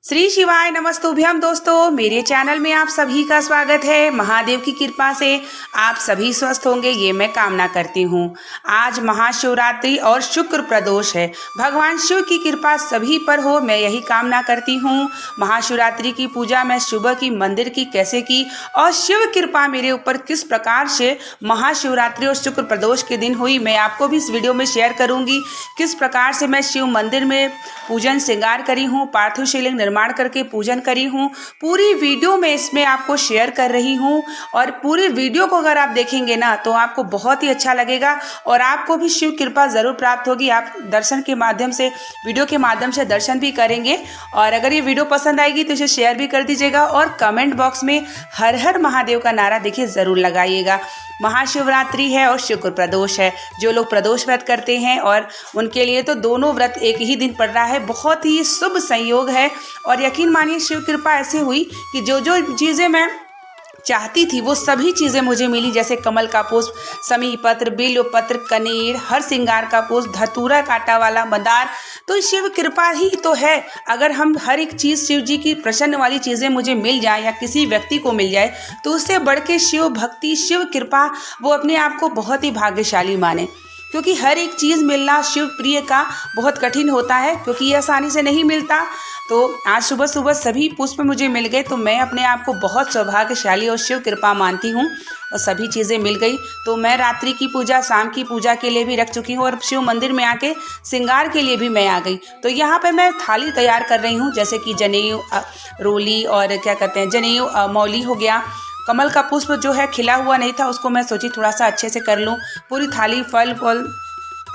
श्री शिवाय नमस्तुभ्यम दोस्तों, मेरे चैनल में आप सभी का स्वागत है। महादेव की कृपा से आप सभी स्वस्थ होंगे, ये मैं कामना करती हूँ। आज महाशिवरात्रि और शुक्र प्रदोष है। भगवान शिव की कृपा सभी पर हो, मैं यही कामना करती हूँ। महाशिवरात्रि की पूजा मैं सुबह की मंदिर की कैसे की और शिव कृपा मेरे ऊपर किस प्रकार से महाशिवरात्रि और शुक्र प्रदोष के दिन हुई, मैं आपको भी इस वीडियो में शेयर करूँगी। किस प्रकार से मैं शिव मंदिर में पूजन श्रृंगार करी हूँ, पार्थिव शिवलिंग निर्माण करके पूजन करी हूँ, पूरी वीडियो में इसमें आपको शेयर कर रही हूँ। और पूरी वीडियो को अगर आप देखेंगे ना तो आपको बहुत ही अच्छा लगेगा और आपको भी शिव कृपा ज़रूर प्राप्त होगी। आप दर्शन के माध्यम से, वीडियो के माध्यम से दर्शन भी करेंगे। और अगर ये वीडियो पसंद आएगी तो इसे शेयर भी कर दीजिएगा और कमेंट बॉक्स में हर हर महादेव का नारा देखिए ज़रूर लगाइएगा। महाशिवरात्रि है और शुक्र प्रदोष है। जो लोग प्रदोष व्रत करते हैं और उनके लिए तो दोनों व्रत एक ही दिन पड़ रहा है, बहुत ही शुभ संयोग है। और यकीन मानिए शिव कृपा ऐसे हुई कि जो जो चीज़ें मैं चाहती थी वो सभी चीज़ें मुझे मिली, जैसे कमल का पुष्प, समी पत्र, बेल पत्र, कनेर, हर श्रृंगार का पुष्प, धतूरा कांटा वाला मंदार। तो शिव कृपा ही तो है। अगर हम हर एक चीज़ शिव जी की प्रसन्न वाली चीज़ें मुझे मिल जाए या किसी व्यक्ति को मिल जाए तो उससे बढ़ के शिव भक्ति, शिव कृपा, वो अपने आप को बहुत ही भाग्यशाली माने। क्योंकि हर एक चीज़ मिलना शिव प्रिय का बहुत कठिन होता है, क्योंकि ये आसानी से नहीं मिलता। तो आज सुबह सुबह सभी पुष्प मुझे मिल गए तो मैं अपने आप को बहुत सौभाग्यशाली और शिव कृपा मानती हूँ। और सभी चीज़ें मिल गई तो मैं रात्रि की पूजा, शाम की पूजा के लिए भी रख चुकी हूँ और शिव मंदिर में आके श्रृंगार के लिए भी मैं आ गई। तो यहाँ पे मैं थाली तैयार कर रही हूँ, जैसे कि जनेऊ, रोली और क्या कहते हैं जनेऊ, मौली हो गया। कमल का पुष्प जो है खिला हुआ नहीं था, उसको मैं सोची थोड़ा सा अच्छे से कर लूँ। पूरी थाली फल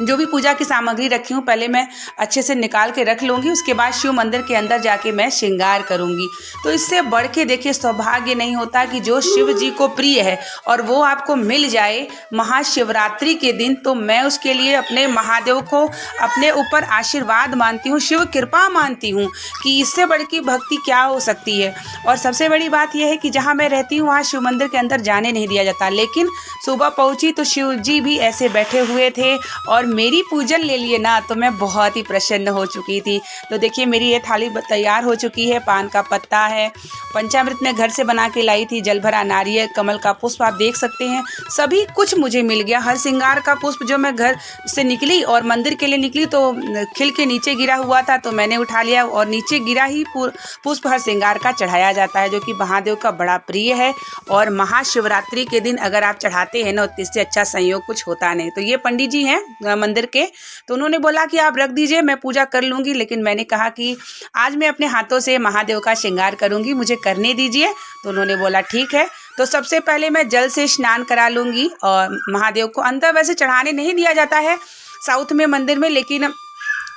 जो भी पूजा की सामग्री रखी हूँ पहले मैं अच्छे से निकाल के रख लूँगी, उसके बाद शिव मंदिर के अंदर जाके मैं श्रृंगार करूँगी। तो इससे बढ़ के देखिए सौभाग्य नहीं होता कि जो शिव जी को प्रिय है और वो आपको मिल जाए महाशिवरात्रि के दिन। तो मैं उसके लिए अपने महादेव को अपने ऊपर आशीर्वाद मानती हूँ, शिव कृपा मानती हूँ कि इससे बढ़ की भक्ति क्या हो सकती है। और सबसे बड़ी बात यह है कि जहाँ मैं रहती हूँ वहाँ शिव मंदिर के अंदर जाने नहीं दिया जाता, लेकिन सुबह पहुँची तो शिव जी भी ऐसे बैठे हुए थे और मेरी पूजन ले लिए ना, तो मैं बहुत ही प्रसन्न हो चुकी थी। तो देखिए मेरी ये थाली तैयार हो चुकी है। पान का पत्ता है, पंचामृत में घर से बना के लाई थी, जल भरा नारियल, कमल का पुष्प आप देख सकते हैं, सभी कुछ मुझे मिल गया। हर श्रृंगार का पुष्प जो मैं घर से निकली और मंदिर के लिए निकली तो खिल के नीचे गिरा हुआ था, तो मैंने उठा लिया और नीचे गिरा ही पुष्प हर श्रृंगार का चढ़ाया जाता है, जो कि महादेव का बड़ा प्रिय है। और महाशिवरात्रि के दिन अगर आप चढ़ाते हैं ना, इससे अच्छा संयोग कुछ होता नहीं। तो ये पंडित जी हैं मंदिर के, तो उन्होंने बोला कि आप रख दीजिए, मैं पूजा कर लूँगी। लेकिन मैंने कहा कि आज मैं अपने हाथों से महादेव का श्रृंगार करूँगी, मुझे करने दीजिए। तो उन्होंने बोला ठीक है। तो सबसे पहले मैं जल से स्नान करा लूँगी और महादेव को अंदर वैसे चढ़ाने नहीं दिया जाता है साउथ में मंदिर में, लेकिन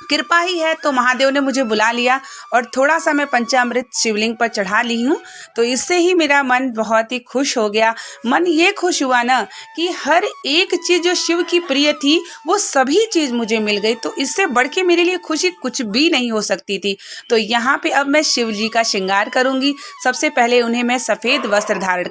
कृपा ही है तो महादेव ने मुझे बुला लिया और थोड़ा सा मैं पंचामृत शिवलिंग पर चढ़ा ली हूँ। तो इससे ही मेरा मन बहुत ही खुश हो गया। मन ये खुश हुआ ना कि हर एक चीज़ जो शिव की प्रिय थी वो सभी चीज़ मुझे मिल गई। तो इससे बढ़ के मेरे लिए खुशी कुछ भी नहीं हो सकती थी। तो यहाँ पे अब मैं शिव जी का श्रृंगार करूँगी। सबसे पहले उन्हें मैं सफ़ेद वस्त्र धारण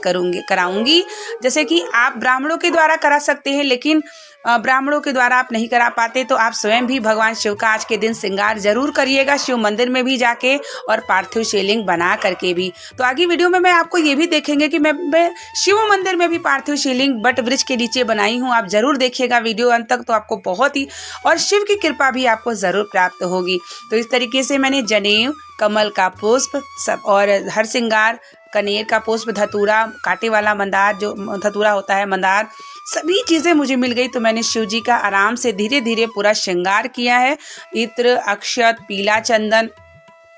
कराऊँगी, जैसे कि आप ब्राह्मणों के द्वारा करा सकते हैं, लेकिन ब्राह्मणों के द्वारा आप नहीं करा पाते तो आप स्वयं भी भगवान शिव का आज के दिन श्रृंगार जरूर करिएगा, शिव मंदिर में भी जाके और पार्थिव शिवलिंग बना करके भी। तो आगे वीडियो में मैं आपको ये भी देखेंगे कि मैं शिव मंदिर में भी पार्थिव शिवलिंग बट वृक्ष के नीचे बनाई हूँ। आप जरूर देखिएगा वीडियो अंत तक, तो आपको बहुत ही और शिव की कृपा भी आपको ज़रूर प्राप्त होगी। तो इस तरीके से मैंने जनेऊ, कमल का पुष्प सब और हर श्रृंगार, कनेर का पुष्प, धतूरा कांटे वाला मंदार, जो धतूरा होता है मंदार, सभी चीज़ें मुझे मिल गई। तो मैंने शिव जी का आराम से धीरे धीरे पूरा श्रृंगार किया है। इत्र, अक्षत, पीला चंदन,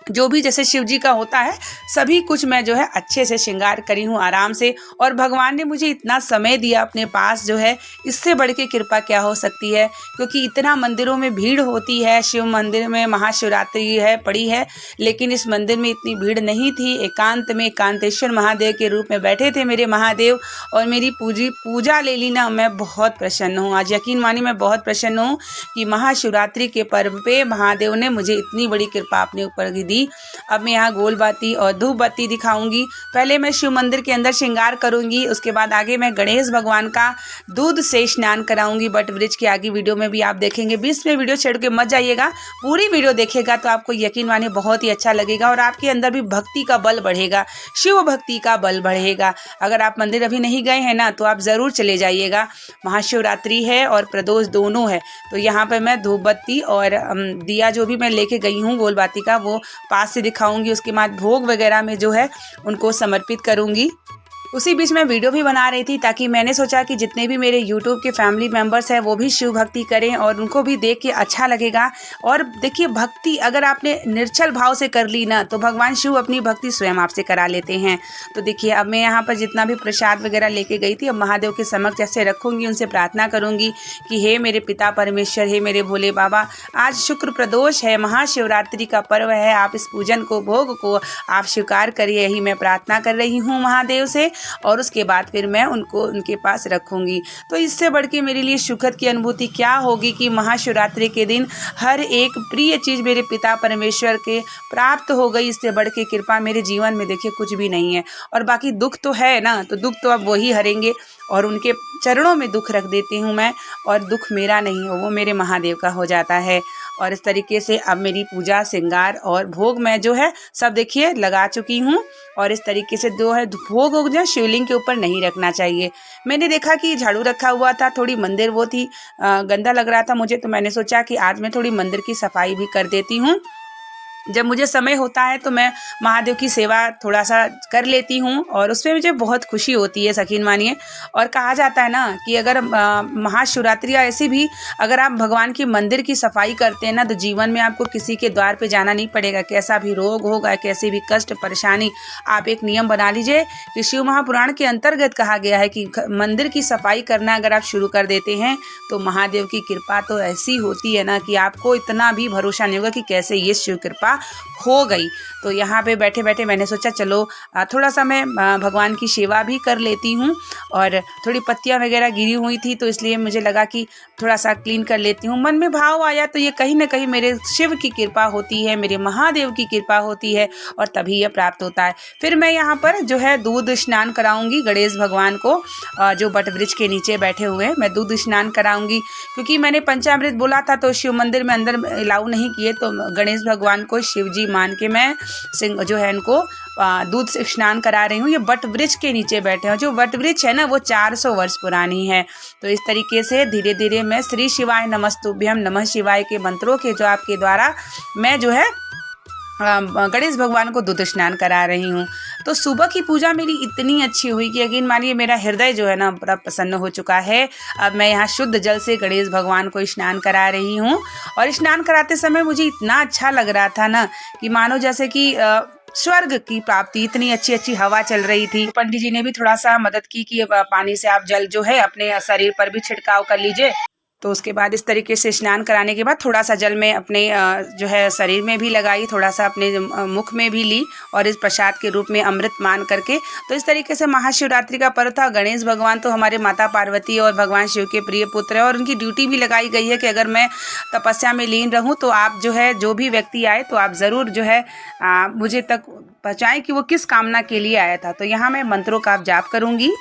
जो भी जैसे शिव जी का होता है सभी कुछ मैं जो है अच्छे से श्रृंगार करी हूँ आराम से। और भगवान ने मुझे इतना समय दिया अपने पास, जो है इससे बढ़ के कृपा क्या हो सकती है। क्योंकि इतना मंदिरों में भीड़ होती है, शिव मंदिर में महाशिवरात्रि है पड़ी है, लेकिन इस मंदिर में इतनी भीड़ नहीं थी। एकांत में एकांतेश्वर महादेव के रूप में बैठे थे मेरे महादेव और मेरी पूजा ले ली ना। मैं बहुत प्रसन्न हूँ आज, यकीन मानिए मैं बहुत प्रसन्न हूँ कि महाशिवरात्रि के पर्व पे महादेव ने मुझे इतनी बड़ी कृपा अपने ऊपर दी दी। अब मैं यहाँ गोल बाती और धूप बत्ती दिखाऊंगी। पहले मैं शिव मंदिर के अंदर श्रृंगार करूंगी, उसके बाद आगे मैं गणेश भगवान का दूध से स्नान कराऊंगी। बट वृक्ष की आगे वीडियो में भी आप देखेंगे, बीच में वीडियो छेड़ के मत जाइएगा, पूरी वीडियो देखिएगा तो आपको यकीन मानिए बहुत ही अच्छा लगेगा और आपके अंदर भी भक्ति का बल बढ़ेगा, शिव भक्ति का बल बढ़ेगा। अगर आप मंदिर अभी नहीं गए हैं ना तो आप ज़रूर चले जाइएगा। महाशिवरात्रि है और प्रदोष दोनों है। तो यहाँ पर मैं धूप बत्ती और दिया जो भी मैं लेके गई हूँ गोल बाती का, वो पास से दिखाऊंगी। उसके बाद भोग वगैरह में जो है उनको समर्पित करूंगी। उसी बीच में वीडियो भी बना रही थी ताकि मैंने सोचा कि जितने भी मेरे YouTube के फैमिली मेम्बर्स हैं वो भी शिव भक्ति करें और उनको भी देख के अच्छा लगेगा। और देखिए, भक्ति अगर आपने निर्छल भाव से कर ली ना तो भगवान शिव अपनी भक्ति स्वयं आपसे करा लेते हैं। तो देखिए, अब मैं यहाँ पर जितना भी प्रसाद वगैरह लेके गई थी, अब महादेव के समक्ष ऐसे रखूँगी, उनसे प्रार्थना करूँगी कि हे मेरे पिता परमेश्वर, हे मेरे भोले बाबा, आज शुक्र प्रदोष है, महाशिवरात्रि का पर्व है, आप इस पूजन को, भोग को आप स्वीकार करिए, यही मैं प्रार्थना कर रही हूँ महादेव से। और उसके बाद फिर मैं उनको उनके पास रखूँगी। तो इससे बढ़ के मेरे लिए सुखद की अनुभूति क्या होगी कि महाशिवरात्रि के दिन हर एक प्रिय चीज़ मेरे पिता परमेश्वर के प्राप्त हो गई। इससे बढ़ के कृपा मेरे जीवन में देखिए कुछ भी नहीं है। और बाकी दुख तो है ना, तो दुख तो अब वही हरेंगे और उनके चरणों में दुख रख देती हूँ मैं, और दुख मेरा नहीं हो, वो मेरे महादेव का हो जाता है। और इस तरीके से अब मेरी पूजा, श्रृंगार और भोग मैं जो है सब देखिए लगा चुकी हूँ। और इस तरीके से जो है भोग जो शिवलिंग के ऊपर नहीं रखना चाहिए। मैंने देखा कि झाड़ू रखा हुआ था, थोड़ी मंदिर वो थी, गंदा लग रहा था मुझे, तो मैंने सोचा कि आज मैं थोड़ी मंदिर की सफाई भी कर देती हूँ। जब मुझे समय होता है तो मैं महादेव की सेवा थोड़ा सा कर लेती हूँ और उसमें मुझे बहुत खुशी होती है, यकीन मानिए। और कहा जाता है ना कि अगर महाशिवरात्रि या ऐसी भी अगर आप भगवान की मंदिर की सफाई करते हैं ना तो जीवन में आपको किसी के द्वार पे जाना नहीं पड़ेगा। कैसा भी रोग होगा, कैसी भी कष्ट परेशानी, आप एक नियम बना लीजिए कि शिव महापुराण के अंतर्गत कहा गया है कि मंदिर की सफाई करना अगर आप शुरू कर देते हैं तो महादेव की कृपा तो ऐसी होती है ना कि आपको इतना भी भरोसा नहीं होगा कि कैसे ये शिव कृपा हो गई। तो यहाँ पे बैठे बैठे मैंने सोचा चलो थोड़ा सा मैं भगवान की सेवा भी कर लेती हूँ। और थोड़ी पत्तियाँ वगैरह गिरी हुई थी तो इसलिए मुझे लगा कि थोड़ा सा क्लीन कर लेती हूँ। मन में भाव आया तो ये कहीं ना कहीं मेरे शिव की कृपा होती है, मेरे महादेव की कृपा होती है और तभी यह प्राप्त होता है। फिर मैं यहाँ पर जो है दूध स्नान कराऊंगी गणेश भगवान को, जो बट वृक्ष के नीचे बैठे हुए हैं, मैं दूध स्नान कराऊंगी। क्योंकि मैंने पंचामृत बोला था तो शिव मंदिर में अंदर अलाउ नहीं किए, तो गणेश भगवान को शिव जी मान के मैं जो है इनको दूध से स्नान करा रही हूँ। ये बट वृक्ष के नीचे बैठे हैं। जो बट वृक्ष है ना वो 400 वर्ष पुरानी है। तो इस तरीके से धीरे धीरे मैं श्री शिवाय नमस्तुभ्यम नमः शिवाय के मंत्रों के जो आपके द्वारा मैं जो है गणेश भगवान को दूध स्नान करा रही हूँ। तो सुबह की पूजा मेरी इतनी अच्छी हुई कि यकीन मानिए मेरा हृदय जो है ना बड़ा प्रसन्न हो चुका है। अब मैं यहाँ शुद्ध जल से गणेश भगवान को स्नान करा रही हूँ। और स्नान कराते समय मुझे इतना अच्छा लग रहा था ना कि मानो जैसे कि स्वर्ग की प्राप्ति, इतनी अच्छी अच्छी हवा चल रही थी। पंडित जी ने भी थोड़ा सा मदद की कि पानी से आप जल जो है अपने शरीर पर भी छिड़काव कर लीजिए। तो उसके बाद इस तरीके से स्नान कराने के बाद थोड़ा सा जल में अपने जो है शरीर में भी लगाई, थोड़ा सा अपने मुख में भी ली और इस प्रसाद के रूप में अमृत मान करके। तो इस तरीके से महाशिवरात्रि का पर्व था। गणेश भगवान तो हमारे माता पार्वती और भगवान शिव के प्रिय पुत्र है और उनकी ड्यूटी भी लगाई गई है कि अगर मैं तपस्या में लीन रहूँ तो आप जो है जो भी व्यक्ति आए तो आप ज़रूर जो है मुझे तक पहुँचाएँ कि वो किस कामना के लिए आया था। तो यहाँ मैं मंत्रों का जाप करूँगी।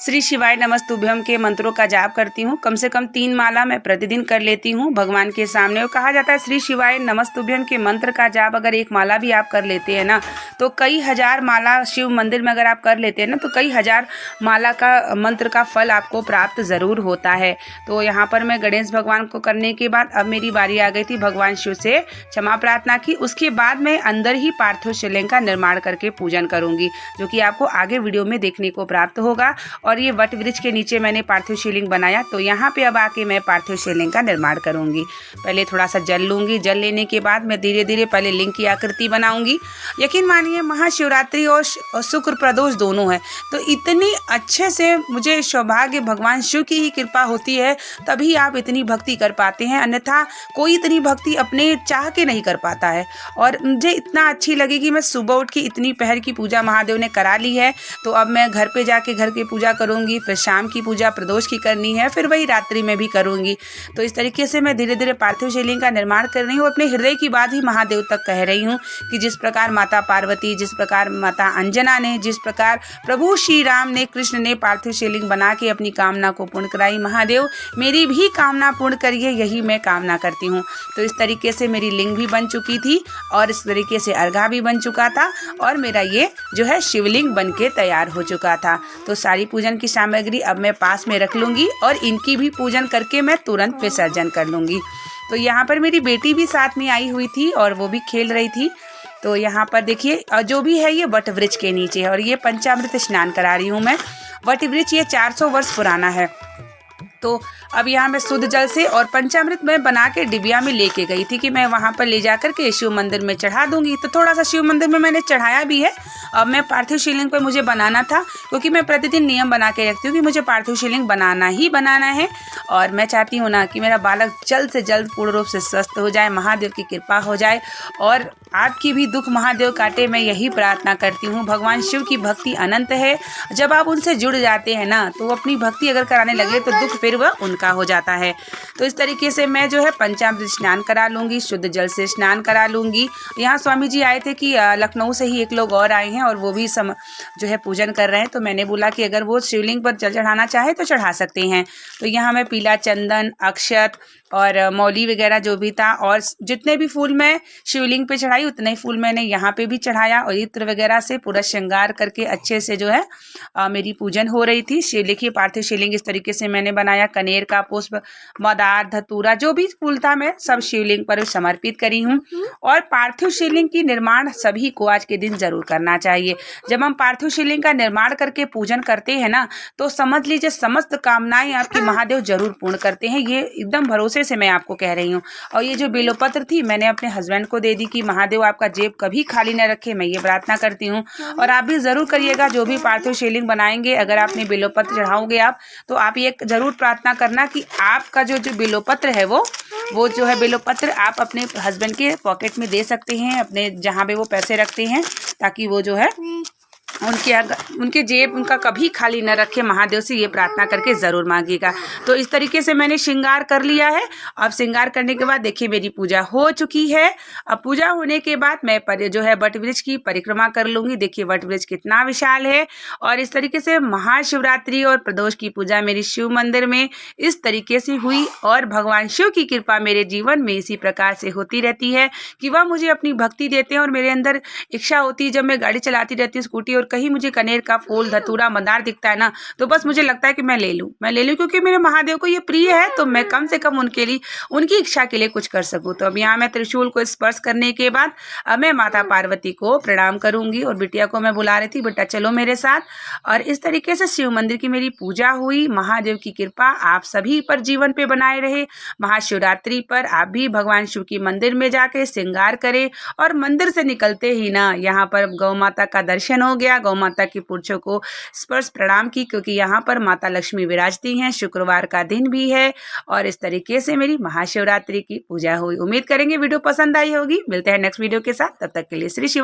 श्री शिवाय नमस्तुभ्यम के मंत्रों का जाप करती हूँ। कम से कम 3 माला मैं प्रतिदिन कर लेती हूँ भगवान के सामने। और कहा जाता है श्री शिवाय नमस्तुभ्यम के मंत्र का जाप अगर 1 माला भी आप कर लेते हैं ना तो कई हजार माला शिव मंदिर में अगर आप कर लेते हैं ना तो कई हजार माला का मंत्र का फल आपको प्राप्त ज़रूर होता है। तो यहाँ पर मैं गणेश भगवान को करने के बाद अब मेरी बारी आ गई थी भगवान शिव से क्षमा प्रार्थना की। उसके बाद मैं अंदर ही पार्थिव शिवलिंग का निर्माण करके पूजन करूँगी, जो कि आपको आगे वीडियो में देखने को प्राप्त होगा। और ये वट वृक्ष के नीचे मैंने पार्थिव शिवलिंग बनाया। तो यहाँ पे अब आके मैं पार्थिव शिवलिंग का निर्माण करूँगी। पहले थोड़ा सा जल लूँगी, जल लेने के बाद मैं धीरे धीरे पहले लिंग की आकृति बनाऊँगी। यकीन मानिए महाशिवरात्रि और शुक्र प्रदोष दोनों है, तो इतनी अच्छे से मुझे सौभाग्य भगवान शिव की ही कृपा होती है तभी आप इतनी भक्ति कर पाते हैं, अन्यथा कोई इतनी भक्ति अपने चाह के नहीं कर पाता है। और मुझे इतना अच्छी लगी कि मैं सुबह उठ के इतनी पहर की पूजा महादेव ने करा ली है। तो अब मैं घर पे जाके घर की पूजा करूँगी, फिर शाम की पूजा प्रदोष की करनी है, फिर वही रात्रि में भी करूँगी। तो इस तरीके से मैं धीरे धीरे पार्थिव शिवलिंग का निर्माण कर रही हूँ। अपने हृदय की बात ही महादेव तक कह रही हूँ कि जिस प्रकार माता पार्वती, जिस प्रकार माता अंजना ने, जिस प्रकार प्रभु श्री राम ने, कृष्ण ने पार्थिव शिवलिंग बना के अपनी कामना को पूर्ण कराई, महादेव मेरी भी कामना पूर्ण करिए, यही मैं कामना करती हूँ। तो इस तरीके से मेरी लिंग भी बन चुकी थी और इस तरीके से अर्घा भी बन चुका था और मेरा ये जो है शिवलिंग बन के तैयार हो चुका था। तो सारी पूजन की सामग्री अब मैं पास में रख लूँगी और इनकी भी पूजन करके मैं तुरंत विसर्जन कर लूँगी। तो यहाँ पर मेरी बेटी भी साथ में आई हुई थी और वो भी खेल रही थी। तो यहाँ पर देखिए जो भी है ये वट वृक्ष के नीचे है और ये पंचामृत स्नान करा रही हूँ मैं। वट वृक्ष ये 400 वर्ष पुराना है। तो अब यहाँ मैं शुद्ध जल से और पंचामृत में बना के डिबिया में लेके गई थी कि मैं वहाँ पर ले जाकर के शिव मंदिर में चढ़ा दूंगी। तो थोड़ा सा शिव मंदिर में मैंने चढ़ाया भी है। अब मैं पार्थिव शिवलिंग पे मुझे बनाना था, क्योंकि मैं प्रतिदिन नियम बना के रखती हूँ कि मुझे पार्थिव शिवलिंग बनाना ही बनाना है और मैं चाहती हूँ ना कि मेरा बालक जल्द से जल्द पूर्ण रूप से स्वस्थ हो जाए, महादेव की कृपा हो जाए और आपकी भी दुख महादेव काटे, मैं यही प्रार्थना करती हूँ। भगवान शिव की भक्ति अनंत है। जब आप उनसे जुड़ जाते हैं ना तो अपनी भक्ति अगर कराने लगे तो दुख फिर वह उनका हो जाता है। तो इस तरीके से मैं जो है पंचामृत स्नान करा लूँगी, शुद्ध जल से स्नान करा लूँगी। यहाँ स्वामी जी आए थे कि लखनऊ से ही एक लोग और आए हैं और वो भी जो है पूजन कर रहे हैं। तो मैंने बोला कि अगर वो शिवलिंग पर जल चढ़ाना चाहे तो चढ़ा सकते हैं। तो यहाँ मैं पीला चंदन, अक्षत और मौली वगैरह जो भी था और जितने भी फूल मैं शिवलिंग पे चढ़ाई उतने ही फूल मैंने यहाँ पे भी चढ़ाया और इत्र वगैरह से पूरा श्रृंगार करके अच्छे से जो है मेरी पूजन हो रही थी। लिखिए पार्थिव शिवलिंग इस तरीके से मैंने बनाया। कनेर का पुष्प, मदार, धतूरा जो भी फूल था मैं सब शिवलिंग पर समर्पित करी हूँ। और पार्थिव शिवलिंग की निर्माण सभी को आज के दिन जरूर करना चाहिए। जब हम पार्थिव शिवलिंग का निर्माण करके पूजन करते हैं ना तो समझ लीजिए समस्त कामनाएं आपकी महादेव जरूर पूर्ण करते हैं। ये एकदम भरोसे से मैं आपको कह रही हूँ। और ये जो बेलोपत्र थी मैंने अपने हस्बैंड को दे दी कि महादेव आपका जेब कभी खाली न रखे, मैं ये प्रार्थना करती हूँ। और आप भी जरूर करिएगा, जो भी पार्थिव शिवलिंग बनाएंगे अगर आपने बेलोपत्र चढ़ाओगे आप तो आप ये जरूर प्रार्थना करना कि आपका जो बेलोपत्र है वो जो है बेलोपत्र आप अपने हस्बैंड के पॉकेट में दे सकते हैं, अपने जहाँ पे वो पैसे रखते हैं, ताकि वो जो है उनके जेब उनका कभी खाली न रखे। महादेव से ये प्रार्थना करके ज़रूर मांगिएगा। तो इस तरीके से मैंने श्रृंगार कर लिया है। अब श्रृंगार करने के बाद देखिए मेरी पूजा हो चुकी है। अब पूजा होने के बाद मैं जो है वट वृक्ष की परिक्रमा कर लूँगी। देखिए वट वृक्ष कितना विशाल है। और इस तरीके से महाशिवरात्रि और प्रदोष की पूजा मेरी शिव मंदिर में इस तरीके से हुई और भगवान शिव की कृपा मेरे जीवन में इसी प्रकार से होती रहती है कि वह मुझे अपनी भक्ति देते हैं। और मेरे अंदर इच्छा होती है, जब मैं गाड़ी चलाती रहती हूँ स्कूटी और कहीं मुझे कनेर का फूल, धतूरा, मंदार दिखता है ना तो बस मुझे लगता है कि मैं ले लूँ क्योंकि मेरे महादेव को ये प्रिय है। तो मैं कम से कम उनके लिए, उनकी इच्छा के लिए कुछ कर सकूँ। तो अब यहाँ मैं त्रिशूल को स्पर्श करने के बाद अब मैं माता पार्वती को प्रणाम करूंगी और बिटिया को मैं बुला रही थी, बेटा चलो मेरे साथ। और इस तरीके से शिव मंदिर की मेरी पूजा हुई। महादेव की कृपा आप सभी पर जीवन पे बनाए रहे। महाशिवरात्रि पर आप भी भगवान शिव की मंदिर में जाके श्रृंगार करें और मंदिर से निकलते ही ना यहाँ पर गौ माता का दर्शन हो गया। गौ माता की पूंछों को स्पर्श प्रणाम की, क्योंकि यहाँ पर माता लक्ष्मी विराजती हैं। शुक्रवार का दिन भी है और इस तरीके से मेरी महाशिवरात्रि की पूजा हुई। उम्मीद करेंगे वीडियो पसंद आई होगी। मिलते हैं नेक्स्ट वीडियो के साथ, तब तक के लिए श्री शिव।